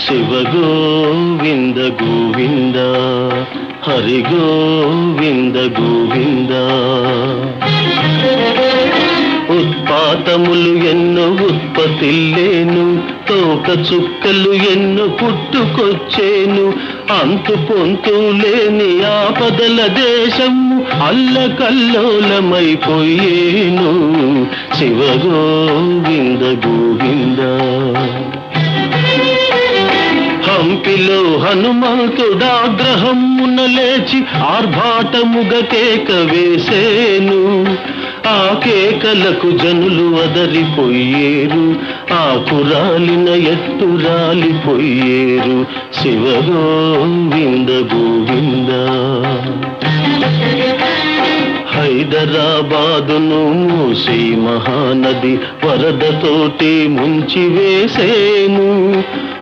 శివ గోవింద గోవింద హరి గోవింద గోవింద. ఉత్పాతములు ఎన్నో ఉత్పత్తిల్లేను, తోక చుక్కలు ఎన్నో పుట్టుకొచ్చేను. అంతు పొంతు లేని ఆపదల దేశము అల్లకల్లోలమైపోయేను. శివ గోవింద గోవింద. హంపిలో హనుమంతుడాగ్రహమున లేచి ఆర్భాటముగ కేక వేసేను. ఆ కేకలకు జనులు అదరిపోయేరు, ఆకురాలిన ఎత్తు రాలిపోయేరు. శివ గోవింద గోవింద. హైదరాబాదును మూసీ మహానది వరదతోటి ముంచి వేసేను.